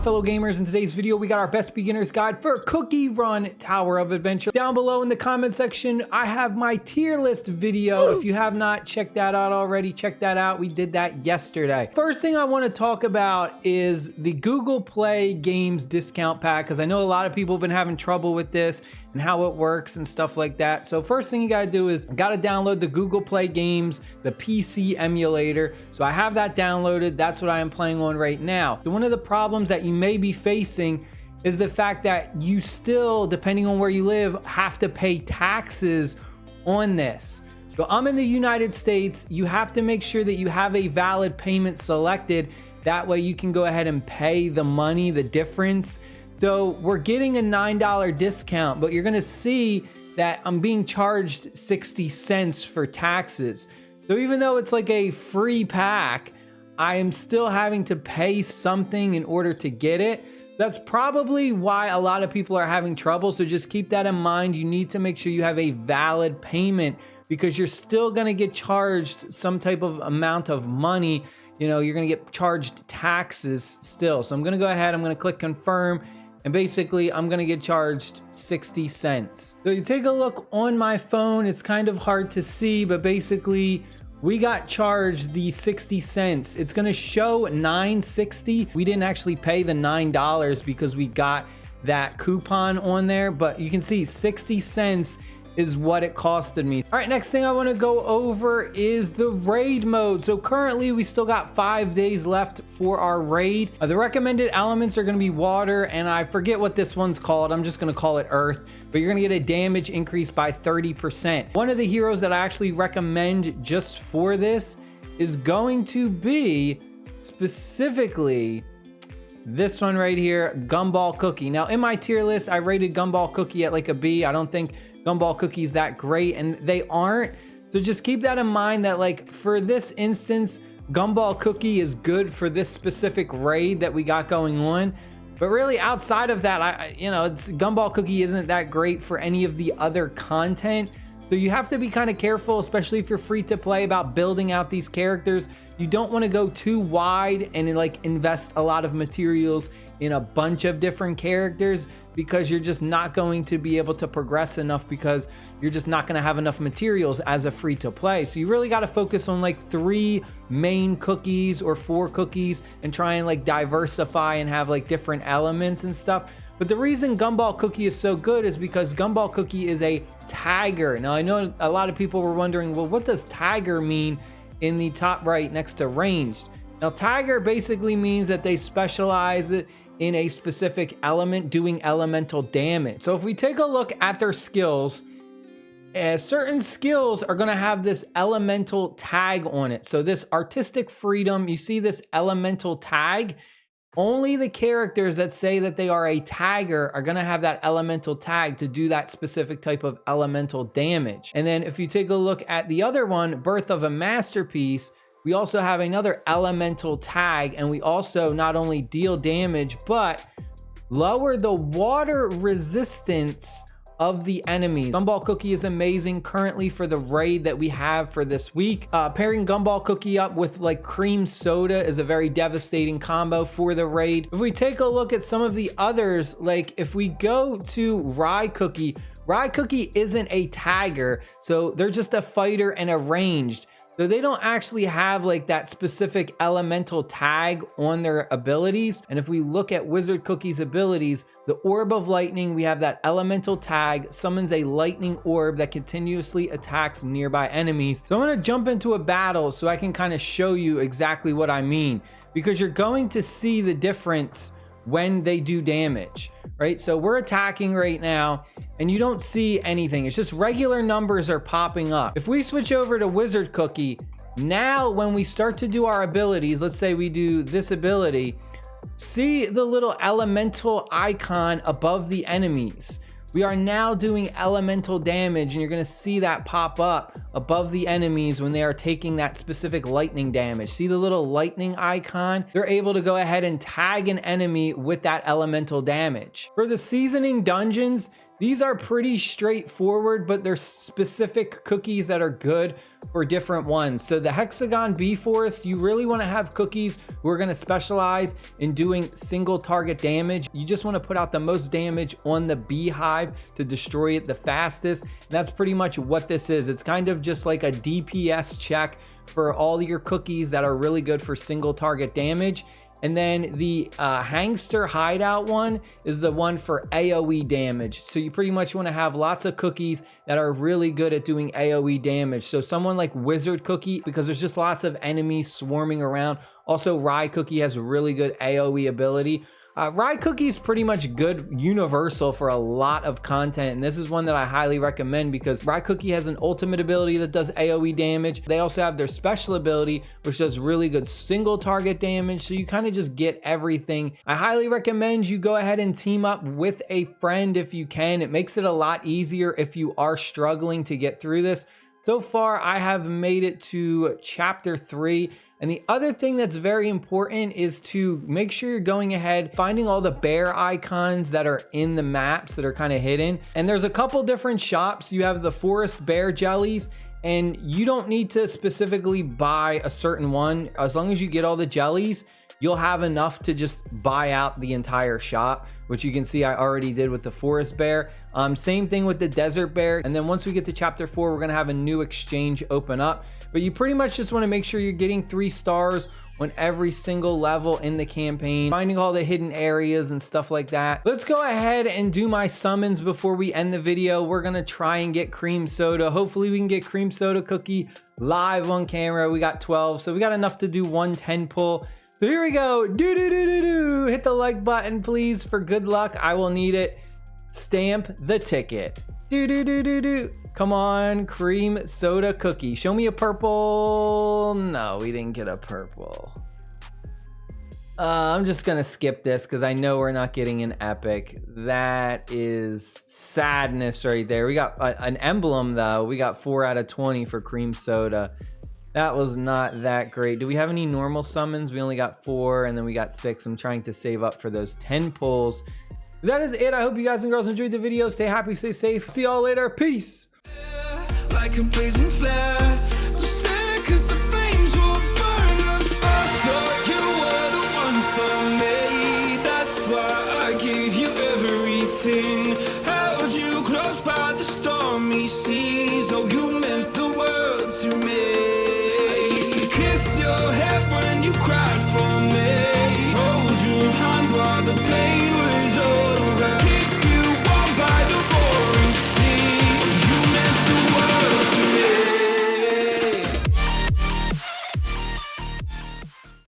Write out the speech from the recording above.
fellow gamers? In today's video, we got our best beginner's guide for Cookie Run Tower of Adventure. Down below in the comment section, I have my tier list video. If you have not checked that out already, check that out. We did that yesterday. First thing I want to talk about is the Google Play Games discount pack, because I know a lot of people have been having trouble with this and how it works and stuff like that. So first thing you gotta do is gotta download the Google Play Games, the PC emulator. So I have that downloaded. That's what I am playing on right now. So one of the problems that you may be facing is the fact that you still, depending on where you live, have to pay taxes on this. So I'm in the United States. You have to make sure that you have a valid payment selected. That way you can go ahead and pay the money, the difference. So we're getting a $9 discount, but you're gonna see that I'm being charged 60 cents for taxes. So even though it's like a free pack, I am still having to pay something in order to get it. That's probably why a lot of people are having trouble. So just keep that in mind. You need to make sure you have a valid payment, because you're still gonna get charged some type of amount of money. You know, you're gonna get charged taxes still. So I'm gonna go ahead, I'm gonna click confirm, and basically I'm gonna get charged 60 cents. So you take a look on my phone, it's kind of hard to see, but basically we got charged the 60 cents. It's gonna show $9.60. We didn't actually pay the $9 because we got that coupon on there, but you can see 60 cents is what it costed me. All right, next thing I want to go over is the raid mode. So currently we still got 5 days left for our raid. The recommended elements are going to be water, and I forget what this one's called. I'm just going to call it earth, but you're going to get a damage increase by 30%. One of the heroes that I actually recommend just for this is going to be specifically this one right here, Gumball Cookie. Now in my tier list, I rated Gumball Cookie at like a B. I don't think Gumball Cookie's that great, and they aren't. So just keep that in mind, that like for this instance, Gumball Cookie is good for this specific raid that we got going on. But really outside of that, Gumball Cookie isn't that great for any of the other content. So you have to be kind of careful, especially if you're free to play, about building out these characters. You don't want to go too wide and like invest a lot of materials in a bunch of different characters, because you're just not going to be able to progress enough, because you're just not going to have enough materials as a free to play. So you really got to focus on like 3 main cookies or 4 cookies and try and like diversify and have like different elements and stuff. But the reason Gumball Cookie is so good is because Gumball Cookie is a tagger. Now I know a lot of people were wondering, well, what does tagger mean in the top right next to ranged? Now tagger basically means that they specialize in a specific element doing elemental damage. So if we take a look at their skills, certain skills are going to have this elemental tag on it. So this artistic freedom, you see this elemental tag. Only the characters that say that they are a tagger are going to have that elemental tag to do that specific type of elemental damage. And then if you take a look at the other one, Birth of a Masterpiece, we also have another elemental tag, and we also not only deal damage, but lower the water resistance of the enemies. Gumball Cookie is amazing currently for the raid that we have for this week. Pairing Gumball Cookie up with like cream soda is a very devastating combo for the raid. If we take a look at some of the others, like if we go to Rye Cookie isn't a tagger, so they're just a fighter and a ranged. So they don't actually have like that specific elemental tag on their abilities. And if we look at Wizard Cookie's abilities, the Orb of Lightning, we have that elemental tag, summons a lightning orb that continuously attacks nearby enemies. So I'm gonna jump into a battle so I can kind of show you exactly what I mean, because you're going to see the difference when they do damage, right? So we're attacking right now and you don't see anything. It's just regular numbers are popping up. If we switch over to Wizard Cookie, now when we start to do our abilities, let's say we do this ability, see the little elemental icon above the enemies. We are now doing elemental damage, and you're gonna see that pop up above the enemies when they are taking that specific lightning damage. See the little lightning icon? They're able to go ahead and tag an enemy with that elemental damage. For the seasoning dungeons, These are pretty straightforward, but there's specific cookies that are good for different ones. So the hexagon bee forest, you really want to have cookies who are going to specialize in doing single target damage. You just want to put out the most damage on the beehive to destroy it the fastest. And that's pretty much what this is. It's kind of just like a DPS check for all your cookies that are really good for single target damage. And then the Hangster Hideout one is the one for AoE damage. So you pretty much want to have lots of cookies that are really good at doing AoE damage. So someone like Wizard Cookie, because there's just lots of enemies swarming around. Also, Rye Cookie has really good AoE ability. Rye Cookie is pretty much good universal for a lot of content, and this is one that I highly recommend because Rye Cookie has an ultimate ability that does AoE damage. They also have their special ability, which does really good single target damage, so you kind of just get everything. I highly recommend you go ahead and team up with a friend if you can. It makes it a lot easier if you are struggling to get through this. So far, I have made it to chapter 3. And the other thing that's very important is to make sure you're going ahead, finding all the bear icons that are in the maps that are kind of hidden. And there's a couple different shops. You have the forest bear jellies, and you don't need to specifically buy a certain one. As long as you get all the jellies, you'll have enough to just buy out the entire shop, which you can see I already did with the forest bear. Same thing with the desert bear. And then once we get to chapter 4, we're gonna have a new exchange open up. But you pretty much just wanna make sure you're getting 3 stars on every single level in the campaign, finding all the hidden areas and stuff like that. Let's go ahead and do my summons before we end the video. We're gonna try and get Cream Soda. Hopefully we can get Cream Soda Cookie live on camera. We got 12, so we got enough to do 110 pull. So here we go. Hit the like button, please, for good luck. I will need it. Stamp the ticket. Come on, Cream Soda Cookie. Show me a purple. No, we didn't get a purple. I'm just gonna skip this because I know we're not getting an epic. That is sadness right there. We got an emblem though. We got 4 out of 20 for Cream Soda. That was not that great. Do we have any normal summons? We only got 4 and then we got 6. I'm trying to save up for those 10 pulls. That is it. I hope you guys and girls enjoyed the video. Stay happy, stay safe. See y'all later. Peace. Like a blazing flare, to stay 'cause the flames will burn us. I thought you were the one for me. That's why I gave you everything.